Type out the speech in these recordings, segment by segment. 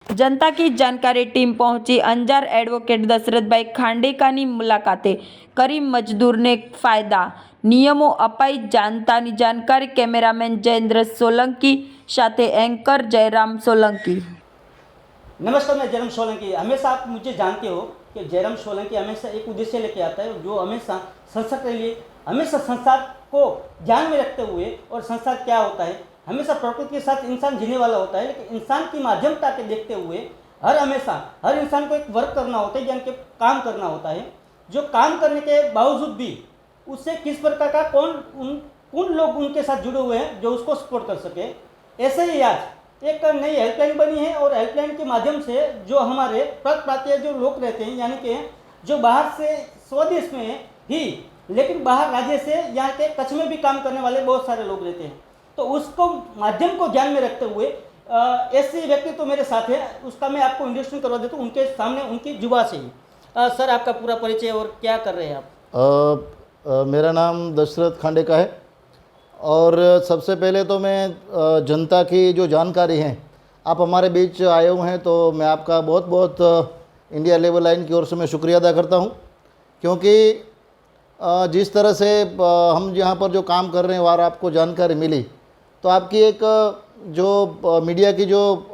जनता की जानकारी टीम पहुंची अंजार एडवोकेट दशरथभाई खांडेकानी मुलाकाते કરી મજદૂરને ફાયદા નિયમો અપાઈ જાણતાની जानकारी कैमरामैन जयेंद्र सोलंकी साथे एंकर जयराम सोलंकी। नमस्कार, मैं जयराम सोलंकी। हमेशा आप मुझे जानते हो कि जयराम सोलंकी हमेशा एक उद्देश्य लेके आता है जो हमेशा संसद के लिए हमेशा संसार को ध्यान में रखते हुए, और संसार क्या होता है, हमेशा प्रकृति के साथ इंसान जीने वाला होता है, लेकिन इंसान की माध्यमता के देखते हुए हमेशा हर इंसान को एक वर्क करना होता है, यानी कि काम करना होता है। जो काम करने के बावजूद भी उससे किस प्रकार का कौन लोग उनके साथ जुड़े हुए हैं जो उसको सपोर्ट कर सके। ऐसे ही आज एक नई हेल्पलाइन बनी है, और हेल्पलाइन के माध्यम से जो हमारे प्रांतीय जो लोग रहते हैं, यानी कि जो बाहर से स्वदेश में ही लेकिन बाहर राज्य से यहाँ के कच्छ में भी काम करने वाले बहुत सारे लोग रहते हैं, तो उसको माध्यम को ध्यान में रखते हुए ऐसे व्यक्ति तो मेरे साथ है, उसका मैं आपको इंट्रोडक्शन करवा देता हूँ उनके सामने उनकी जुबा से ही। सर, आपका पूरा परिचय और क्या कर रहे हैं आप? मेरा नाम दशरथ खांडेका है, और सबसे पहले तो मैं जनता की जो जानकारी है, आप हमारे बीच आए हुए हैं तो मैं आपका बहुत बहुत इंडिया लेबर लाइन की ओर से मैं शुक्रिया अदा करता हूं, क्योंकि जिस तरह से हम यहाँ पर जो काम कर रहे हैं और आपको जानकारी मिली, तो आपकी एक जो मीडिया की जो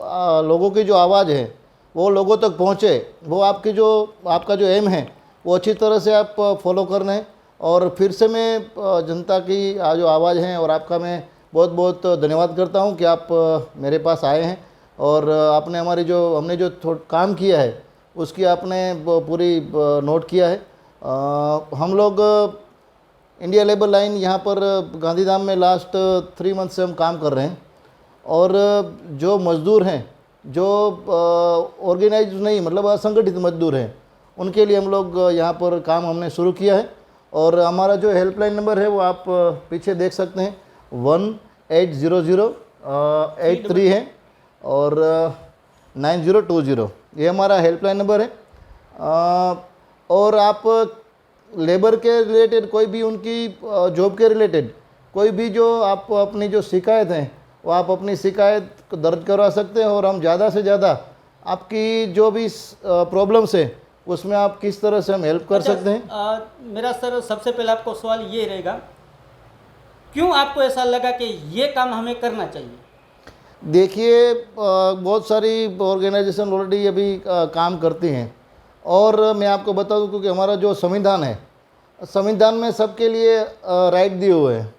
लोगों की जो आवाज़ है वो लोगों तक पहुँचे, वो आपका जो एम है वो अच्छी तरह से आप फॉलो करना है। और फिर से मैं जनता की जो आवाज़ है और आपका मैं बहुत बहुत धन्यवाद करता हूं कि आप मेरे पास आए हैं, और आपने हमने जो काम किया है उसकी आपने पूरी नोट किया है। हम लोग इंडिया लेबर लाइन यहाँ पर गांधीधाम में लास्ट 3 मंथ से हम काम कर रहे हैं, और जो मज़दूर हैं जो ऑर्गेनाइज नहीं, मतलब असंगठित मजदूर हैं, उनके लिए हम लोग यहाँ पर काम हमने शुरू किया है। और हमारा जो हेल्पलाइन नंबर है वो आप पीछे देख सकते हैं, 1800-83 है और 9020, ये हमारा हेल्पलाइन नंबर है। और आप लेबर के रिलेटेड कोई भी उनकी जॉब के रिलेटेड कोई भी जो आप अपनी जो शिकायत हैं वो आप अपनी शिकायत दर्ज करवा सकते हैं, और हम ज़्यादा से ज़्यादा आपकी जो भी प्रॉब्लम्स है उसमें आप किस तरह से हम हेल्प कर सकते हैं। मेरा सर सबसे पहले आपको सवाल ये रहेगा, क्यों आपको ऐसा लगा कि ये काम हमें करना चाहिए? देखिए, बहुत सारी ऑर्गेनाइजेशन ऑलरेडी अभी काम करती हैं, और मैं आपको बता दूं क्योंकि हमारा जो संविधान है, संविधान में सबके लिए राइट दिए हुए हैं,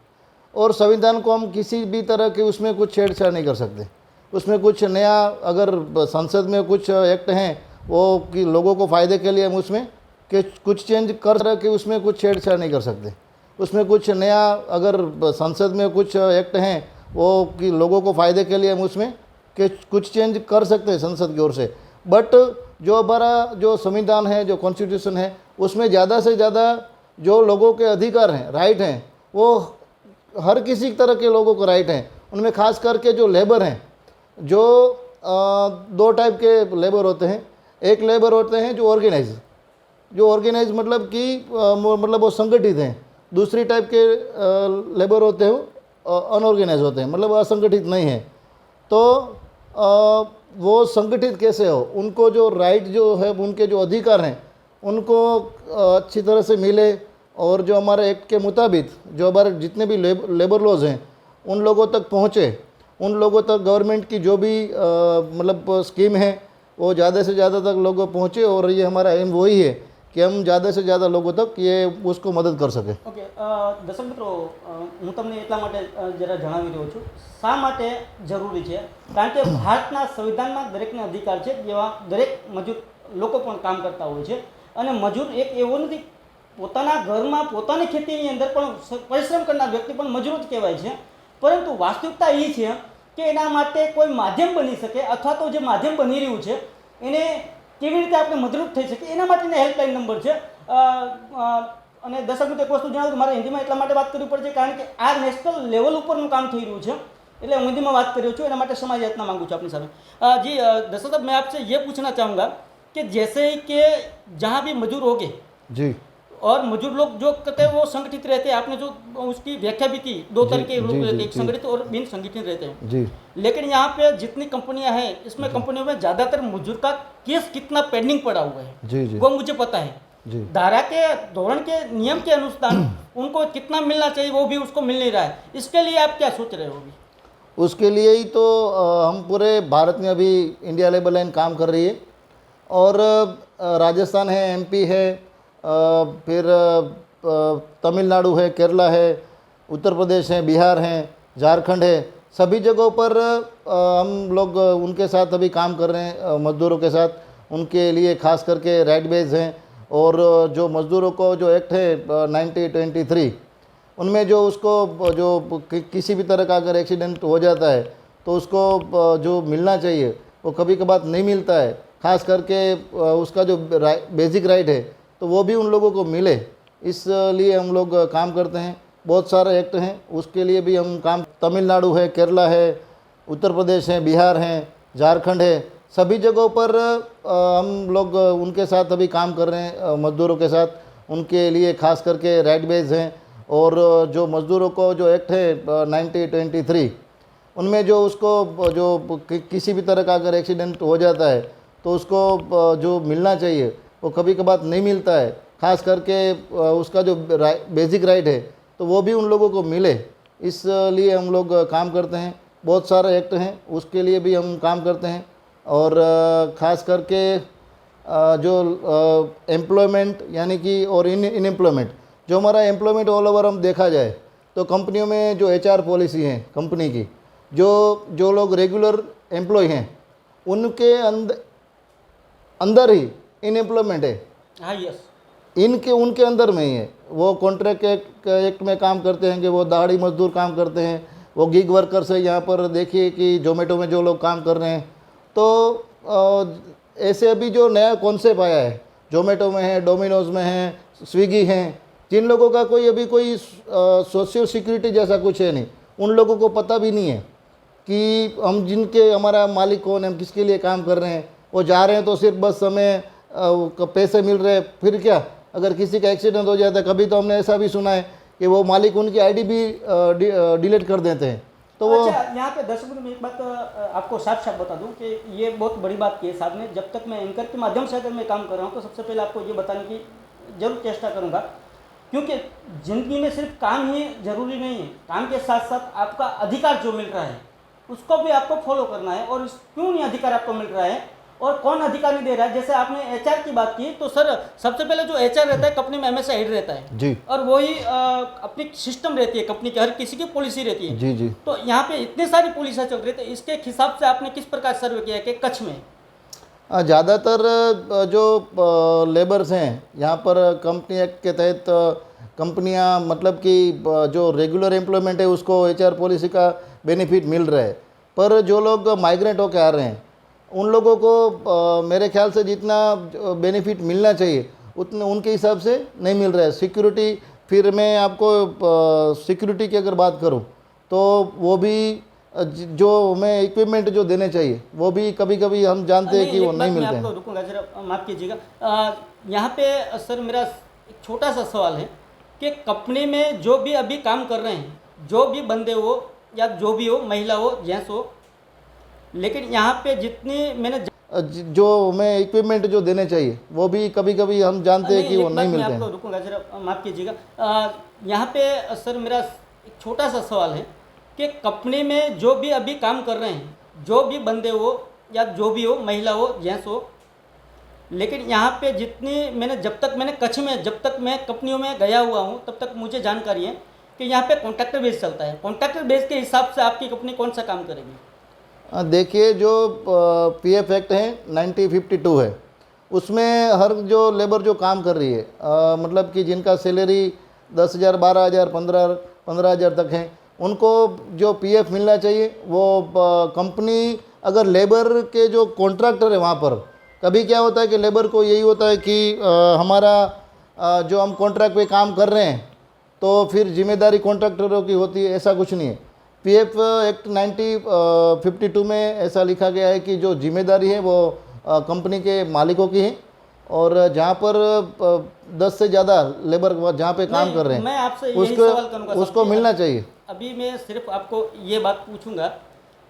और संविधान को हम किसी भी तरह के उसमें कुछ छेड़छाड़ नहीं कर सकते। उसमें कुछ नया अगर संसद में कुछ एक्ट हैं वो कि लोगों को फ़ायदे के लिए हम उसमें कुछ चेंज कर सके, उसमें कुछ छेड़छाड़ नहीं कर सकते। उसमें कुछ नया अगर संसद में कुछ एक्ट हैं वो कि लोगों को फ़ायदे के लिए हम उसमें कुछ चेंज कर सकते हैं संसद की ओर से। बट जो हमारा जो संविधान है, जो कॉन्स्टिट्यूशन है, उसमें ज़्यादा से ज़्यादा जो लोगों के अधिकार हैं, राइट हैं, वो हर किसी तरह के लोगों को राइट हैं। उनमें खास करके जो लेबर हैं, जो 2 टाइप के लेबर होते हैं। एक लेबर होते हैं जो ऑर्गेनाइज मतलब कि मतलब वो संगठित हैं। दूसरी टाइप के लेबर होते हैं वो अनऑर्गेनाइज होते हैं, मतलब असंगठित नहीं है। तो वो संगठित कैसे हो, उनको जो राइट जो है, उनके जो अधिकार हैं उनको अच्छी तरह से मिले, और जो हमारे एक्ट के मुताबिक जो हमारे जितने भी लेबर लॉज हैं उन लोगों तक पहुँचे, उन लोगों तक गवर्नमेंट की जो भी मतलब स्कीम है वो ज़्यादा से ज़्यादा तक लोगों पहुँचे। और ये हमारा एम वही है कि हम ज़्यादा से ज़्यादा लोगों तक ये उसको मदद कर सकें। ओके, दर्शक मित्रों, હું તમને એટલા માટે જરા જણાવી રહ્યો છું શા માટે જરૂરી છે, કારણ કે ભારતના સંવિધાનમાં દરેકને અધિકાર છે, જેવા દરેક મજૂર લોકો પણ કામ કરતા હોય છે, અને મજૂર એક એવો નથી, પોતાના ઘરમાં પોતાની ખેતીની અંદર પણ પરિશ્રમ કરનાર વ્યક્તિ પણ મજૂર જ કહેવાય છે। પરંતુ વાસ્તવિકતા એ છે કે એના માટે કોઈ માધ્યમ બની સકે, અથવા તો જે માધ્યમ બની રહ્યું છે એને કેવી રીતે આપણે મદદરૂપ થઈ શકે, એના માટેના હેલ્પલાઇન નંબર છે। અને દર્શક મિત્રો એક વસ્તુ જણાવું તો મારે હિન્દીમાં એટલા માટે વાત કરવી પડશે કારણ કે આ નેશનલ લેવલ ઉપરનું કામ થઈ રહ્યું છે, એટલે હું हिंदी में बात कर रही हूँ, एना माटे समाज यातना मांगू छूँ अपनी सामने। जी दर्शक साहब, मैं आपसे ये पूछना चाहूँगा कि जैसे कि जहाँ भी मजदूर होंगे जी, और मजदूर लोग जो कहते हैं वो संगठित रहते हैं। आपने जो उसकी व्याख्या भी की, दो तरह के लोग जी, रहते जी, हैं, एक संगठित और बिन संगठित रहते हैं। जी। लेकिन यहाँ पे जितनी कंपनियां हैं, इसमें कंपनियों में ज़्यादातर मजदूर का केस कितना पेंडिंग पड़ा हुआ है, जी, जी, वो मुझे पता है। जी। धारा के धोरण के नियम के अनुसार उनको कितना मिलना चाहिए वो भी उसको मिल नहीं रहा है। इसके लिए आप क्या सोच रहे हो अभी? उसके लिए ही तो हम पूरे भारत में अभी इंडिया लेबर लाइन काम कर रही है। और राजस्थान है, एमपी है, फिर तमिलनाडु है, केरला है, उत्तर प्रदेश है, बिहार है, झारखंड है, सभी जगहों पर हम लोग उनके साथ अभी काम कर रहे हैं, मज़दूरों के साथ। उनके लिए खास करके राइट बेज हैं। और जो मज़दूरों को जो एक्ट है 1923, उनमें जो उसको जो किसी भी तरह का अगर एक्सीडेंट हो जाता है तो उसको जो मिलना चाहिए वो कभी कभार नहीं मिलता है। खास करके उसका जो बेसिक राइट है तो वो भी उन लोगों को मिले, इसलिए हम लोग काम करते हैं। बहुत सारे एक्ट हैं, उसके लिए भी हम काम। तमिलनाडु है, केरला है, उत्तर प्रदेश है, बिहार है, झारखंड है, सभी जगहों पर हम लोग उनके साथ अभी काम कर रहे हैं, मज़दूरों के साथ। उनके लिए खास करके राइट बेज हैं। और जो मज़दूरों को जो एक्ट है 1923, उनमें जो उसको जो किसी भी तरह का अगर एक्सीडेंट हो जाता है तो उसको जो मिलना चाहिए वो कभी कभार नहीं मिलता है। खास करके उसका जो बेसिक राइट है तो वो भी उन लोगों को मिले, इसलिए हम लोग काम करते हैं। बहुत सारे एक्ट हैं, उसके लिए भी हम काम करते हैं। और ख़ास करके जो एम्प्लॉयमेंट यानी कि और इनएम्प्लॉयमेंट, जो हमारा एम्प्लॉयमेंट ऑल ओवर हम देखा जाए तो कंपनियों में जो एचआर पॉलिसी है कंपनी की, जो लोग रेगुलर एम्प्लॉय हैं उनके अंदर ही इनएम्प्लॉयमेंट है। हाँ, यस। उनके अंदर में ही है। वो कॉन्ट्रैक्ट एक्ट में काम करते हैं कि वो दाढ़ी मजदूर काम करते हैं, वो गिग वर्कर्स है। यहाँ पर देखिए कि जोमेटो में जो लोग काम कर रहे हैं, तो ऐसे अभी जो नया कॉन्सेप्ट आया है, जोमेटो में है, डोमिनोज़ में है, स्विगी हैं, जिन लोगों का कोई सोशल सिक्योरिटी जैसा कुछ है नहीं, उन लोगों को पता भी नहीं है कि हमारा मालिक कौन है, हम किसके लिए काम कर रहे हैं। वो जा रहे हैं तो सिर्फ बस हमें पैसे मिल रहे हैं, फिर क्या अगर किसी का एक्सीडेंट हो जाता है, कभी तो हमने ऐसा भी सुना है कि वो मालिक उनकी आईडी भी डिलीट कर देते हैं। तो वो अच्छा, यहाँ पे दर्शकों में एक बात आपको साफ साफ बता दूं कि ये बहुत बड़ी बात की है साहब ने। जब तक मैं एंकर के माध्यम से अगर मैं काम कर रहा हूँ तो सबसे पहले आपको ये बताने की जरूर चेष्टा करूँगा, क्योंकि ज़िंदगी में सिर्फ काम ही जरूरी नहीं है, काम के साथ साथ आपका अधिकार जो मिल रहा है उसको भी आपको फॉलो करना है। और क्यों नहीं अधिकार आपको मिल रहा है और कौन अधिकार नहीं दे रहा है। जैसे आपने एचआर की बात की, तो सर सबसे पहले जो एचआर रहता है कंपनी में हमेशा हेड रहता है जी, और वही अपनी सिस्टम रहती है कंपनी की, हर किसी की पॉलिसी रहती है। जी, जी। तो यहाँ पे इतनी सारी पॉलिसियाँ चल रही है, तो इसके हिसाब से आपने किस प्रकार सर्वे किया है कि कच्छ में ज़्यादातर जो लेबर्स हैं यहाँ पर कंपनी एक्ट के तहत कंपनियाँ, मतलब कि जो रेगुलर एम्प्लॉयमेंट है उसको एचआर पॉलिसी का बेनिफिट मिल रहा है। पर जो लोग माइग्रेंट होकर आ रहे हैं उन लोगों को मेरे ख्याल से जितना बेनिफिट मिलना चाहिए उतने उनके हिसाब से नहीं मिल रहा है। सिक्योरिटी, फिर मैं आपको सिक्योरिटी की अगर बात करूं तो वो भी जो हमें इक्विपमेंट जो देने चाहिए वो भी कभी कभी हम जानते हैं कि वो नहीं मिलते हैं। आपको रुकूंगा जरा, माफ़ कीजिएगा। यहाँ पे सर मेरा एक छोटा सा सवाल है कि कंपनी में जो भी अभी काम कर रहे हैं, जो भी बंदे हो या जो भी हो, महिला हो, जेंट्स हो, लेकिन यहाँ पे जितनी मैंने जो हमें इक्विपमेंट जो देने चाहिए वो भी कभी कभी हम जानते हैं कि वो नहीं मिलते हैं। आपको रुकूंगा जरा, माफ़ कीजिएगा। यहाँ पे सर मेरा एक छोटा सा सवाल है कि कंपनी में जो भी अभी काम कर रहे हैं, जो भी बंदे हो या जो भी हो, महिला हो, जेंट्स हो, लेकिन यहाँ पे जितनी मैंने जब तक मैं कंपनियों में गया हुआ हूँ तब तक मुझे जानकारी है कि यहाँ पे कॉन्ट्रैक्टर बेस चलता है। कॉन्ट्रैक्टर बेस के हिसाब से आपकी कंपनी कौन सा काम करेगी? देखिए, जो पीएफ एक्ट है 1952 है, उसमें हर जो लेबर जो काम कर रही है, मतलब कि जिनका सैलरी 10,000, 12,000, 15,000 तक है, उनको जो पीएफ मिलना चाहिए वो कंपनी, अगर लेबर के जो कॉन्ट्रैक्टर है वहाँ पर, कभी क्या होता है कि लेबर को यही होता है कि हमारा जो हम कॉन्ट्रैक्ट पे काम कर रहे हैं तो फिर जिम्मेदारी कॉन्ट्रैक्टरों की होती है, ऐसा कुछ नहीं है। पीएफ एक्ट 1952 में ऐसा लिखा गया है कि जो जिम्मेदारी है वो कंपनी के मालिकों की है। और जहाँ पर 10 से ज़्यादा लेबर जहाँ पे काम कर रहे हैं मैं आपसे यही सवाल करूंगा उसको मिलना चाहिए। अभी मैं सिर्फ आपको ये बात पूछूंगा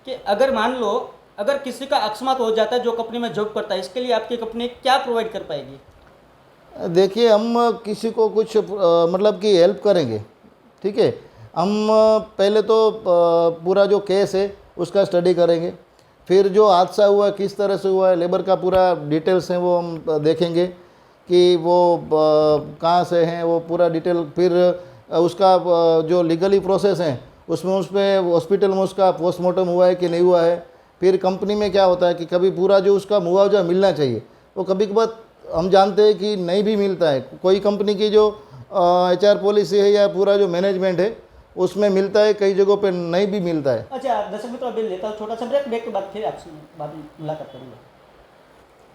कि अगर मान लो अगर किसी का अकस्मात हो जाता है जो कंपनी में जॉब करता है, इसके लिए आपकी कंपनी क्या प्रोवाइड कर पाएगी? देखिए, हम किसी को कुछ मतलब कि हेल्प करेंगे, ठीक है। हम पहले तो पूरा जो केस है उसका स्टडी करेंगे, फिर जो हादसा हुआ किस तरह से हुआ है, लेबर का पूरा डिटेल्स है वो हम देखेंगे कि वो कहाँ से हैं, वो पूरा डिटेल। फिर उसका जो लीगली प्रोसेस है उसमें उस पर हॉस्पिटल में उसका पोस्टमार्टम हुआ है कि नहीं हुआ है। फिर कंपनी में क्या होता है कि कभी पूरा जो उसका मुआवजा मिलना चाहिए वो कभी कभार हम जानते हैं कि नहीं भी मिलता है। कोई कंपनी की जो HR पॉलिसी है या पूरा जो मैनेजमेंट है उसमें मिलता है, कई जगहों पे नहीं भी मिलता है। अच्छा दर्शक मित्रों, अभी लेता हूँ छोटा सा ब्रेक। ब्रेक के बाद फिर आपसे बाद में मुलाकात करूँगा।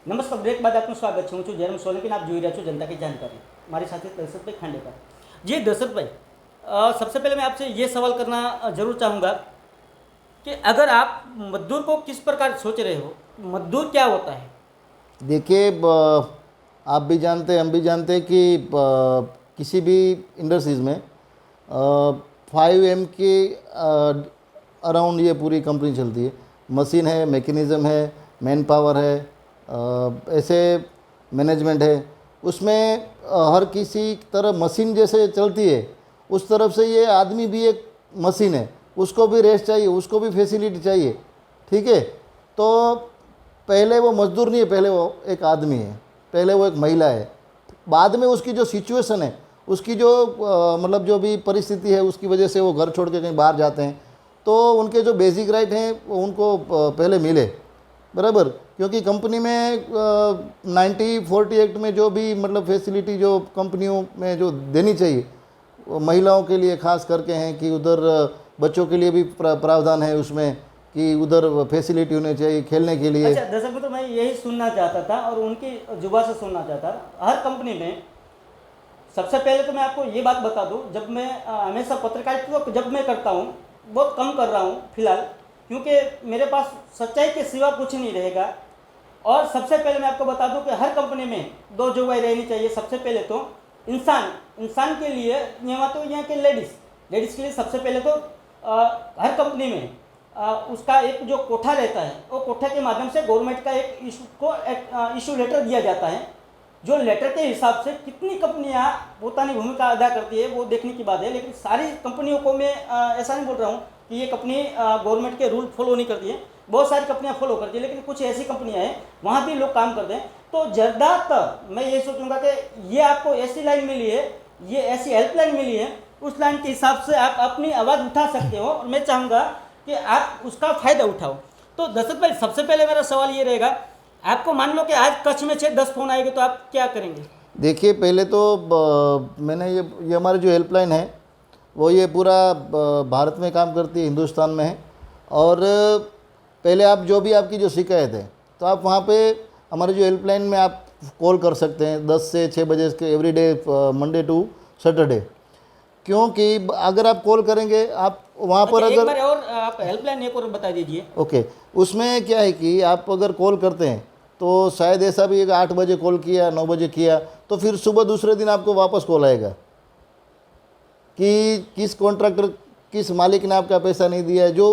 नमस्कार, ब्रेक बाद आपનું સ્વાગત છે। હું છું જયરામ સોલંકી અને આપ જોઈ રહ્યા છો जनता की जानकारी। हमारे साथी दशरथ भाई खांडेकर जी। दशरथ भाई, सबसे पहले मैं आपसे ये सवाल करना जरूर चाहूँगा कि अगर आप मजदूर को किस प्रकार सोच रहे हो, मजदूर क्या होता है? देखिए, आप भी जानते हैं, हम भी जानते हैं कि किसी भी इंडस्ट्रीज़ में 5M के अराउंड ये पूरी कंपनी चलती है। मशीन है, मैकेनिज़्म है, मैन पावर है, ऐसे मैनेजमेंट है। उसमें हर किसी तरह मशीन जैसे चलती है उस तरफ से ये आदमी भी एक मशीन है, उसको भी रेस्ट चाहिए, उसको भी फैसिलिटी चाहिए, ठीक है। तो पहले वो मजदूर नहीं है, पहले वो एक आदमी है, पहले वो एक महिला है। बाद में उसकी जो सिचुएशन है, उसकी जो मतलब जो भी परिस्थिति है उसकी वजह से वो घर छोड़ के कहीं बाहर जाते हैं, तो उनके जो बेसिक राइट हैं वो उनको पहले मिले, बराबर। क्योंकि कंपनी में 90-40 एक्ट में जो भी मतलब फैसिलिटी जो कंपनियों में जो देनी चाहिए वो महिलाओं के लिए खास करके हैं कि उधर बच्चों के लिए भी प्रावधान है उसमें कि उधर फैसिलिटी होनी चाहिए खेलने के लिए। अच्छा दर्शक मित्रों, मैं यही सुनना चाहता था और उनकी जुबान से सुनना चाहता था। हर कंपनी में सबसे पहले तो मैं आपको ये बात बता दूं, जब मैं हमेशा पत्रकारिता जब मैं करता हूं, बहुत कम कर रहा हूं फिलहाल, क्योंकि मेरे पास सच्चाई के सिवा कुछ नहीं रहेगा। और सबसे पहले मैं आपको बता दूं कि हर कंपनी में 2 जुबाई रहनी चाहिए। सबसे पहले तो इंसान के लिए, यहाँ तो यहाँ के लेडीज़ के लिए सबसे पहले तो हर कंपनी में उसका एक जो कोठा रहता है, वो कोठा के माध्यम से गवर्नमेंट का एक इशू लेटर दिया जाता है। जो लेटर के हिसाब से कितनी कंपनियां पोतानी भूमिका अदा करती है वो देखने की बात है। लेकिन सारी कंपनियों को मैं ऐसा नहीं बोल रहा हूँ कि ये कंपनी गवर्नमेंट के रूल फॉलो नहीं करती है, बहुत सारी कंपनियां फॉलो करती है, लेकिन कुछ ऐसी कंपनियां हैं वहाँ भी लोग काम करते हैं। तो ज़्यादातर मैं ये सोचूंगा कि ये आपको ऐसी लाइन मिली है, ये ऐसी हेल्पलाइन मिली है, उस लाइन के हिसाब से आप अपनी आवाज़ उठा सकते हो और मैं चाहूँगा कि आप उसका फ़ायदा उठाओ। तो दशरथ भाई, सबसे पहले मेरा सवाल ये रहेगा, आपको मान लो कि आज कच्छ में 6-10 फ़ोन आएंगे तो आप क्या करेंगे? देखिए, पहले तो मैंने ये हमारी जो हेल्पलाइन है वो ये पूरा भारत में काम करती है, हिंदुस्तान में है। और पहले आप जो भी आपकी जो शिकायत है तो आप वहाँ पे हमारी जो हेल्पलाइन में आप कॉल कर सकते हैं 10 से 6 बजे के एवरीडे, मंडे टू सैटरडे। क्योंकि अगर आप कॉल करेंगे आप वहाँ पर एक अगर बार और आप हेल्पलाइन एक और बता दीजिए। ओके, उसमें क्या है कि आप अगर कॉल करते हैं तो शायद ऐसा भी 8 बजे कॉल किया, 9 बजे किया, तो फिर सुबह दूसरे दिन आपको वापस कॉल आएगा कि किस कॉन्ट्रैक्टर, किस मालिक ने आपका पैसा नहीं दिया है। जो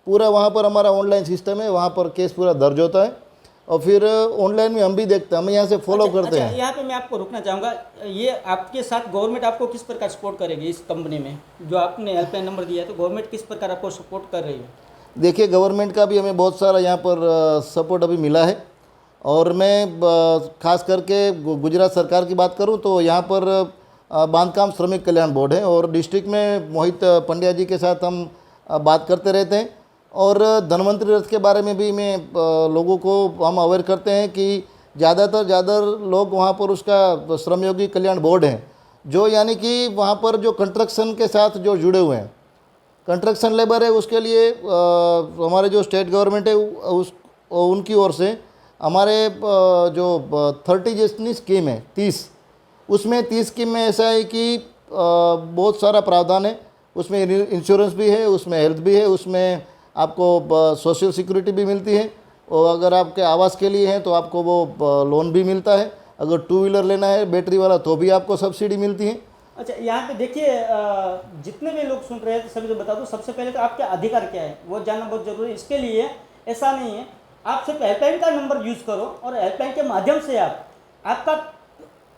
पूरा वहाँ पर हमारा ऑनलाइन सिस्टम है, वहाँ पर केस पूरा दर्ज होता है और फिर ऑनलाइन में हम भी देखते हैं, हम यहाँ से फॉलो करते हैं। यहाँ पे मैं आपको रुकना चाहूँगा, ये आपके साथ गवर्नमेंट आपको किस प्रकार सपोर्ट करेगी इस कंपनी में? जो आपने हेल्पलाइन नंबर दिया है तो गवर्नमेंट किस प्रकार आपको सपोर्ट कर रही है? देखिए, गवर्नमेंट का भी हमें बहुत सारा यहाँ पर सपोर्ट अभी मिला है। और मैं खास करके गुजरात सरकार की बात करूँ तो यहाँ पर बांधकाम श्रमिक कल्याण बोर्ड है और डिस्ट्रिक्ट में मोहित पंड्या जी के साथ हम बात करते रहते हैं। और धन्वंतरी रथ के बारे में भी मैं लोगों को हम अवेयर करते हैं कि ज़्यादातर ज़्यादा लोग वहाँ पर उसका श्रमयोगी कल्याण बोर्ड है, जो यानी कि वहाँ पर जो कंस्ट्रक्शन के साथ जो जुड़े हुए हैं, कंस्ट्रक्शन लेबर है, उसके लिए हमारे जो स्टेट गवर्नमेंट है उनकी ओर से हमारे जो 30 जितनी स्कीम है 30, उसमें 30 स्कीम में ऐसा है कि बहुत सारा प्रावधान है। उसमें इंश्योरेंस भी है, उसमें हेल्थ भी है, उसमें आपको सोशल सिक्योरिटी भी मिलती है, और अगर आपके आवास के लिए हैं तो आपको वो लोन भी मिलता है। अगर टू व्हीलर लेना है बैटरी वाला तो भी आपको सब्सिडी मिलती है। अच्छा, यहाँ पे देखिए, जितने भी लोग सुन रहे हैं सभी को बता दूं, सबसे पहले तो आपके अधिकार क्या है वो जानना बहुत जरूरी है। इसके लिए ऐसा नहीं है, आप सिर्फ हेल्पलाइन का नंबर यूज़ करो और हेल्पलाइन के माध्यम से आपका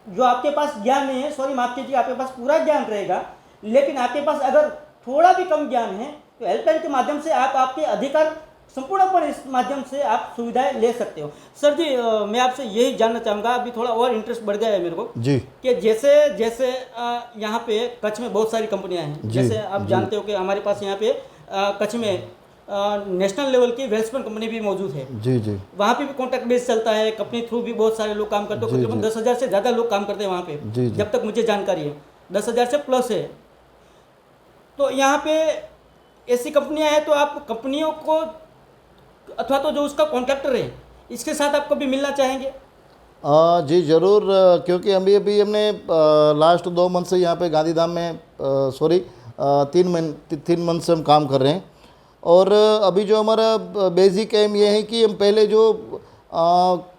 जो आपके पास ज्ञान नहीं है, सॉरी माफ़ कीजिए, आपके पास पूरा ज्ञान रहेगा, लेकिन आपके पास अगर थोड़ा भी कम ज्ञान है तो हेल्पलाइन के माध्यम से आप आपके अधिकार संपूर्णपणे इस माध्यम से आप सुविधाएं ले सकते हो। सर जी, मैं आपसे यही जानना चाहूँगा, अभी थोड़ा और इंटरेस्ट बढ़ गया है मेरे को जी, कि जैसे जैसे यहाँ पे कच्छ में बहुत सारी कंपनियाँ हैं, जैसे आप जानते हो कि हमारे पास यहाँ पे कच्छ में नेशनल लेवल की वेल्सपन कंपनी भी मौजूद है। जी जी, वहाँ पे भी कॉन्ट्रैक्ट बेस चलता है, कंपनी थ्रू भी बहुत सारे लोग काम करते हैं, तकरीबन 10,000 से ज़्यादा लोग काम करते हैं वहाँ पे। जी। जब तक मुझे जानकारी है 10,000 से प्लस है। तो यहाँ पे ऐसी कंपनियाँ हैं, तो आप कंपनियों को अथवा तो जो उसका कॉन्ट्रैक्टर है इसके साथ आप कभी मिलना चाहेंगे? जी ज़रूर, क्योंकि अभी हमने लास्ट 2 मंथ से यहाँ पे गांधीधाम में सॉरी 3 मंथ से हम काम कर रहे हैं। और अभी जो हमारा बेसिक एम ये है कि हम पहले जो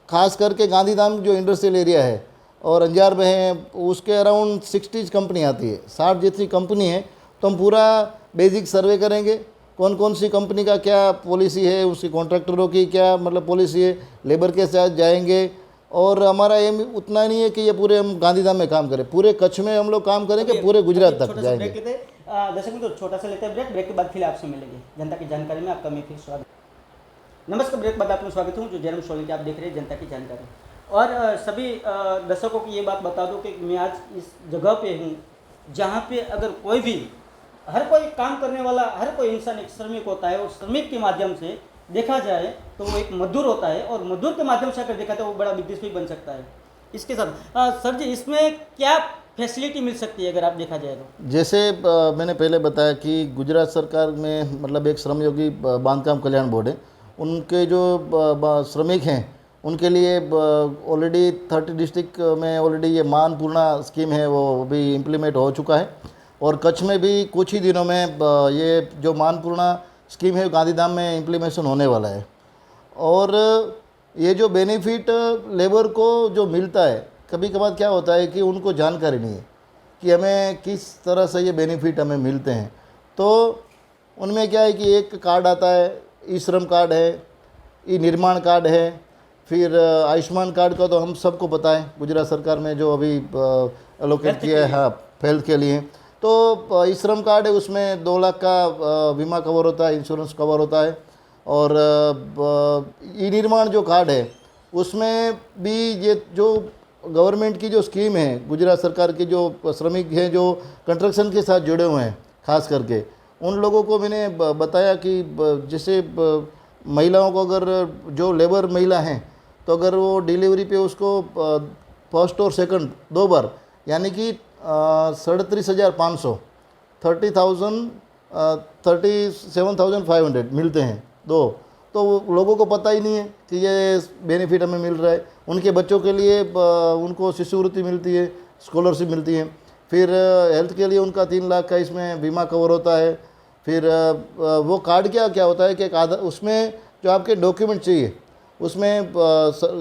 खास करके गांधीधाम जो इंडस्ट्रियल एरिया है और अंजार में है, उसके अराउंड 60 कंपनी आती है, 60 जितनी कंपनी है। तो हम पूरा बेसिक सर्वे करेंगे, कौन कौन सी कंपनी का क्या पॉलिसी है, उसके कॉन्ट्रैक्टरों की क्या मतलब पॉलिसी है, लेबर के साथ जाएंगे। और हमारा एम उतना नहीं है कि ये पूरे हम गांधीधाम में काम करें, पूरे कच्छ में हम लोग काम करेंगे, पूरे गुजरात तक जाएंगे। दर्शक मित्रों, छोटा सा लेते हैं ब्रेक के बाद फिर आपसे मिलेंगे जनता की जानकारी में। आपका मैं फिर स्वागत। नमस्कार, ब्रेक के बाद आपका स्वागत हूँ। जो जयराम सोलंकी आप देख रहे हैं जनता की जानकारी। और सभी दर्शकों को ये बात बता दूं कि मैं आज इस जगह पे हूँ जहाँ पे अगर कोई भी, हर कोई काम करने वाला, हर कोई इंसान एक श्रमिक होता है, और श्रमिक के माध्यम से देखा जाए तो वो एक मजदूर होता है, और मजदूर के माध्यम से अगर देखा तो वो बड़ा बिजनेस भी बन सकता है। इसके साथ सर जी, इसमें क्या फैसिलिटी मिल सकती है अगर आप देखा जाए तो? जैसे मैंने पहले बताया कि गुजरात सरकार में मतलब एक श्रमयोगी बांधकाम कल्याण बोर्ड है, उनके जो श्रमिक हैं उनके लिए ऑलरेडी 30 डिस्ट्रिक्ट में ऑलरेडी ये मानपूर्णा स्कीम है वो भी इम्प्लीमेंट हो चुका है। और कच्छ में भी कुछ ही दिनों में ये जो मानपूर्णा स्कीम है गांधीधाम में इम्प्लीमेशन होने वाला है। और ये जो बेनिफिट लेबर को जो मिलता है, कभी कभार क्या होता है कि उनको जानकारी नहीं है कि हमें किस तरह से ये बेनिफिट हमें मिलते हैं। तो उनमें क्या है कि एक कार्ड आता है, ई श्रम कार्ड है, ई निर्माण कार्ड है, फिर आयुष्मान कार्ड का तो हम सबको पता है गुजरात सरकार में जो अभी एलोकेट किया है, हाँ, हेल्थ के लिए। तो ई श्रम कार्ड है, उसमें 2 लाख का बीमा कवर होता है, इंश्योरेंस कवर होता है। और ई निर्माण जो कार्ड है उसमें भी ये जो गवर्नमेंट की जो स्कीम है, गुजरात सरकार की जो श्रमिक हैं जो कंस्ट्रक्शन के साथ जुड़े हुए हैं, खास करके उन लोगों को मैंने बताया कि जैसे महिलाओं को अगर जो लेबर महिला हैं तो अगर वो डिलीवरी पे उसको फर्स्ट और सेकंड 2 बार यानी कि 37,500 37,500 मिलते हैं 2, तो लोगों को पता ही नहीं है कि ये बेनिफिट हमें मिल रहा है। उनके बच्चों के लिए उनको शिष्यवृत्ति मिलती है, स्कॉलरशिप मिलती है। फिर हेल्थ के लिए उनका 3 लाख का इसमें बीमा कवर होता है। फिर वो कार्ड क्या क्या होता है कि एक आधार, उसमें जो आपके डॉक्यूमेंट चाहिए उसमें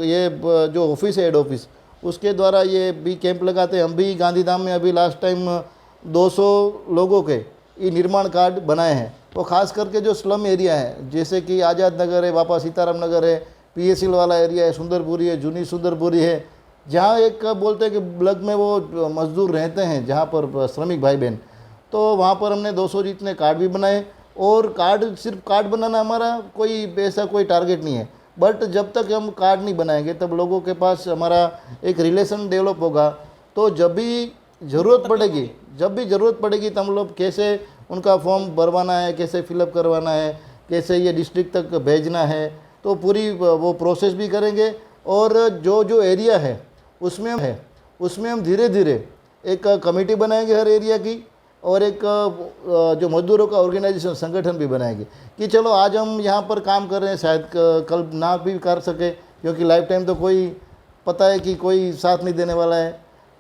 ये जो ऑफिस है हेड ऑफिस, उसके द्वारा ये भी कैंप लगाते हैं। हम भी गांधीधाम में अभी लास्ट टाइम 200 लोगों के ये निर्माण कार्ड बनाए हैं। वो खास करके जो स्लम एरिया है, जैसे कि आज़ाद नगर है, बाबा सीताराम नगर है, PSL वाला एरिया है, सुंदरपुरी है, जूनी सुंदरपुरी है, जहाँ एक बोलते हैं कि ब्लॉक में वो मजदूर रहते हैं जहाँ पर श्रमिक भाई बहन, तो वहाँ पर हमने 200 जितने कार्ड भी बनाए। और कार्ड, सिर्फ कार्ड बनाना हमारा कोई ऐसा कोई टारगेट नहीं है, बट जब तक हम कार्ड नहीं बनाएंगे तब लोगों के पास हमारा एक रिलेशन डेवलप होगा। तो जब भी ज़रूरत पड़ेगी तो हम लोग कैसे उनका फॉर्म भरवाना है, कैसे फिलअप करवाना है, कैसे ये डिस्ट्रिक्ट तक भेजना है, तो पूरी वो प्रोसेस भी करेंगे। और जो एरिया है उसमें हम धीरे धीरे एक कमेटी बनाएंगे हर एरिया की, और एक जो मजदूरों का ऑर्गेनाइजेशन संगठन भी बनाएंगे कि चलो आज हम यहाँ पर काम कर रहे हैं, शायद कल ना भी कर सके, क्योंकि लाइफ टाइम तो कोई पता है कि कोई साथ नहीं देने वाला है।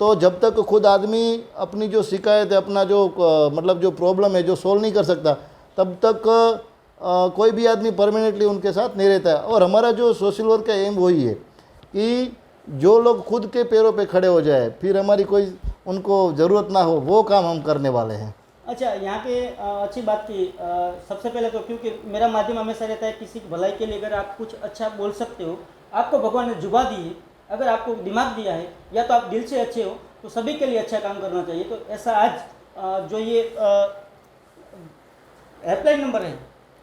तो जब तक खुद आदमी अपनी जो शिकायत है, अपना जो मतलब जो प्रॉब्लम है जो सोल्व नहीं कर सकता, तब तक कोई भी आदमी परमानेंटली उनके साथ नहीं रहता है। और हमारा जो सोशल वर्क का एम वही है कि जो लोग खुद के पैरों पे खड़े हो जाए, फिर हमारी कोई उनको ज़रूरत ना हो, वो काम हम करने वाले हैं। अच्छा, यहाँ पे अच्छी बात की। सबसे पहले तो क्योंकि मेरा माध्यम हमेशा रहता है किसी की भलाई के लिए, अगर आप कुछ अच्छा बोल सकते हो, आपको भगवान ने जुबा दी है, अगर आपको दिमाग दिया है, या तो आप दिल से अच्छे हो, तो सभी के लिए अच्छा काम करना चाहिए। तो ऐसा आज जो ये हेल्पलाइन नंबर है,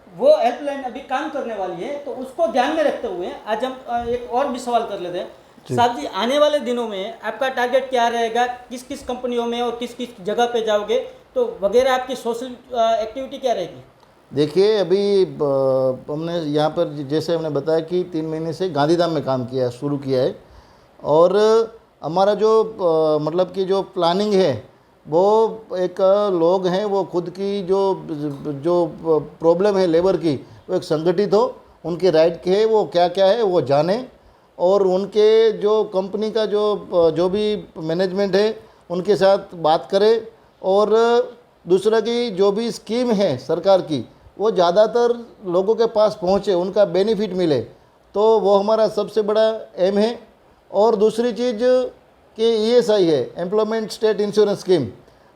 वो हेल्पलाइन अभी काम करने वाली है, तो उसको ध्यान में रखते हुए आज हम एक और भी सवाल कर लेते हैं। साहब जी, आने वाले दिनों में आपका टारगेट क्या रहेगा? किस किस कंपनियों में और किस किस जगह पे जाओगे, तो वगैरह आपकी सोशल एक्टिविटी क्या रहेगी? देखिए, अभी हमने यहाँ पर जैसे हमने बताया कि 3 महीने से गांधीधाम में काम किया शुरू किया है, और हमारा जो मतलब कि जो प्लानिंग है, वो एक लोग हैं, वो खुद की जो जो प्रॉब्लम है लेबर की, वो एक संगठित हो, उनके राइट के है, वो क्या क्या है वो जाने, और उनके जो कंपनी का जो भी मैनेजमेंट है उनके साथ बात करें, और दूसरा कि जो भी स्कीम है सरकार की, वो ज़्यादातर लोगों के पास पहुँचे, उनका बेनिफिट मिले, तो वो हमारा सबसे बड़ा एम है। और दूसरी चीज़ कि ESI है, एम्प्लॉयमेंट स्टेट इंश्योरेंस स्कीम,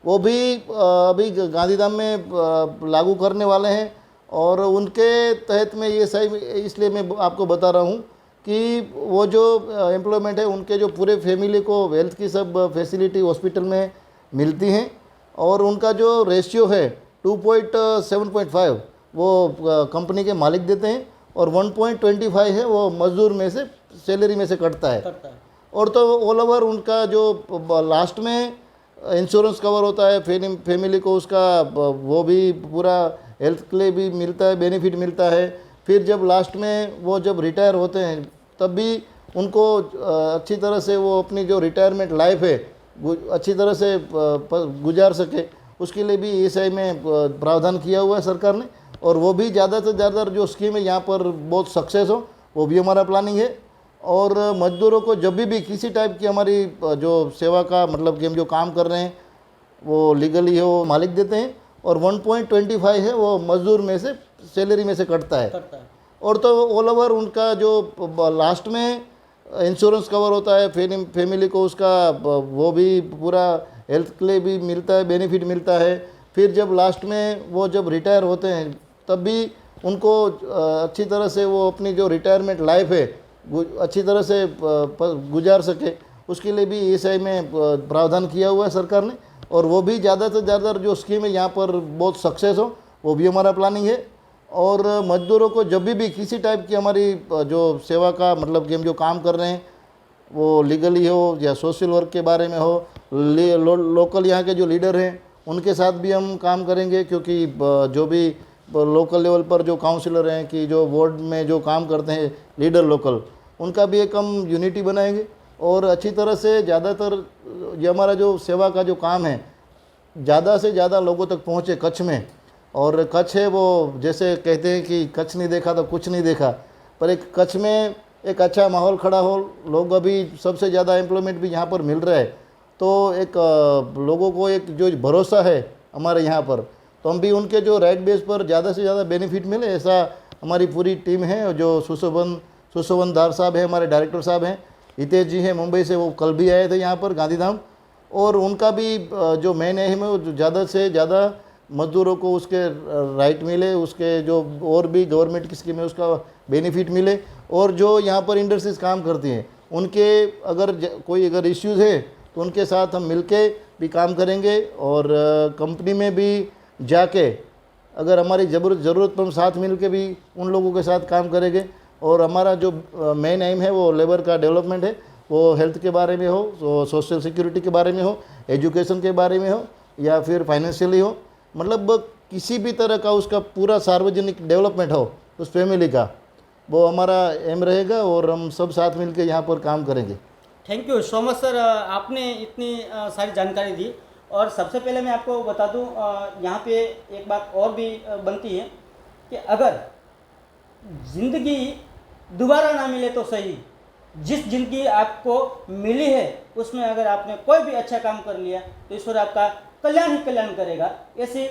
वो भी अभी गांधीधाम में लागू करने वाले हैं, और उनके तहत में ESI, इसलिए मैं आपको बता रहा हूँ कि वो जो एम्प्लॉयमेंट है, उनके जो पूरे फैमिली को हेल्थ की सब फैसिलिटी हॉस्पिटल में मिलती हैं, और उनका जो रेशियो है 2.7.5 वो कंपनी के मालिक देते हैं, और 1.25 है वो मजदूर में से सैलरी में से कटता है। और तो ऑल ओवर उनका जो लास्ट में इंश्योरेंस कवर होता है फैमिली को, उसका वो भी पूरा हेल्थ के लिए भी मिलता है, बेनिफिट मिलता है। फिर जब लास्ट में वो जब रिटायर होते हैं, तब भी उनको अच्छी तरह से वो अपनी जो रिटायरमेंट लाइफ है अच्छी तरह से गुजार सके, उसके लिए भी ESI में प्रावधान किया हुआ है सरकार ने। और वो भी ज़्यादा से ज़्यादा जो स्कीम है यहाँ पर बहुत सक्सेस हो, वो भी हमारा प्लानिंग है। और मजदूरों को जब भी किसी टाइप की हमारी जो सेवा का मतलब कि हम जो काम कर रहे हैं वो लीगली हो, मालिक देते हैं, और 1.25 है वो मजदूर में से सैलरी में से कटता है। और तो ऑल ओवर उनका जो लास्ट में इंश्योरेंस कवर होता है फैमिली को, उसका वो भी पूरा हेल्थ के लिए भी मिलता है, बेनिफिट मिलता है। फिर जब लास्ट में वो जब रिटायर होते हैं, तब भी उनको अच्छी तरह से वो अपनी जो रिटायरमेंट लाइफ है अच्छी तरह से गुजार सके, उसके लिए भी ESI में प्रावधान किया हुआ है सरकार ने। और वो भी ज़्यादा से ज़्यादा जो स्कीम है यहाँ पर बहुत सक्सेस हो, वो भी हमारा प्लानिंग है। और मजदूरों को जब भी किसी टाइप की हमारी जो सेवा का मतलब कि हम जो काम कर रहे हैं वो लीगली हो या सोशल वर्क के बारे में हो, लोकल यहाँ के जो लीडर हैं उनके साथ भी हम काम करेंगे, क्योंकि जो भी लोकल लेवल पर जो काउंसिलर हैं कि जो वार्ड में जो काम करते हैं लीडर लोकल, उनका भी एक हम यूनिटी बनाएंगे, और अच्छी तरह से ज़्यादातर ये हमारा जो सेवा का जो काम है ज़्यादा से ज़्यादा लोगों तक पहुँचे कच्छ में। और कच्छ है वो, जैसे कहते हैं कि कच्छ नहीं देखा तो कुछ नहीं देखा, पर एक कच्छ में एक अच्छा माहौल खड़ा हो, लोग अभी सबसे ज़्यादा एम्प्लॉयमेंट भी यहाँ पर मिल रहा है, तो एक लोगों को एक जो भरोसा है हमारे यहाँ पर, तो हम भी उनके जो राइट बेस पर ज़्यादा से ज़्यादा बेनिफिट मिले, ऐसा हमारी पूरी टीम है। जो सुशोभन दार साहब है, हमारे डायरेक्टर साहब हैं, हितेश जी हैं मुंबई से, वो कल भी आए थे यहाँ पर गांधीधाम, और उनका भी जो मेन एम है वो ज़्यादा से ज़्यादा मजदूरों को उसके राइट मिले, उसके जो और भी गवर्नमेंट की स्कीम है उसका बेनिफिट मिले। और जो यहाँ पर इंडस्ट्रीज काम करती हैं उनके अगर कोई अगर इश्यूज़ है तो उनके साथ हम मिलके भी काम करेंगे, और कंपनी में भी जाके अगर हमारी ज़रूरत पर हम साथ मिल के भी उन लोगों के साथ काम करेंगे। और हमारा जो मेन एम है वो लेबर का डेवलपमेंट है, वो हेल्थ के बारे में हो, तो सोशल सिक्योरिटी के बारे में हो, एजुकेशन के बारे में हो, या फिर फाइनेंशियली हो, मतलब किसी भी तरह का उसका पूरा सार्वजनिक डेवलपमेंट हो उस फैमिली का, वो हमारा एम रहेगा, और हम सब साथ मिल के यहाँ पर काम करेंगे। Thank you so much sir, आपने इतनी सारी जानकारी दी। और सबसे पहले मैं आपको बता दूं, यहाँ पे एक बात और भी बनती है कि अगर ज़िंदगी दोबारा ना मिले तो सही, जिस ज़िंदगी आपको मिली है उसमें अगर आपने कोई भी अच्छा काम कर लिया तो ईश्वर आपका कल्याण ही कल्याण करेगा। ऐसी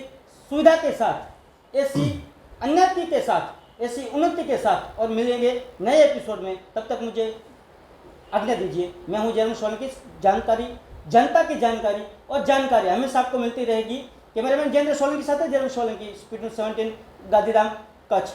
सुविधा के साथ, ऐसी उन्नति के साथ, ऐसी उन्नति के साथ और मिलेंगे नए एपिसोड में। तब तक मुझे आज्ञा दीजिए। मैं हूँ जयराम सोलंकी। जानकारी, जनता की जानकारी और जानकारी हमेशा आपको मिलती रहेगी। कैमरामैन जयेंद्र सोलंकी के साथ है जयराम सोलंकी, स्पीड न्यूज़ 17, गांधीधाम, कच्छ।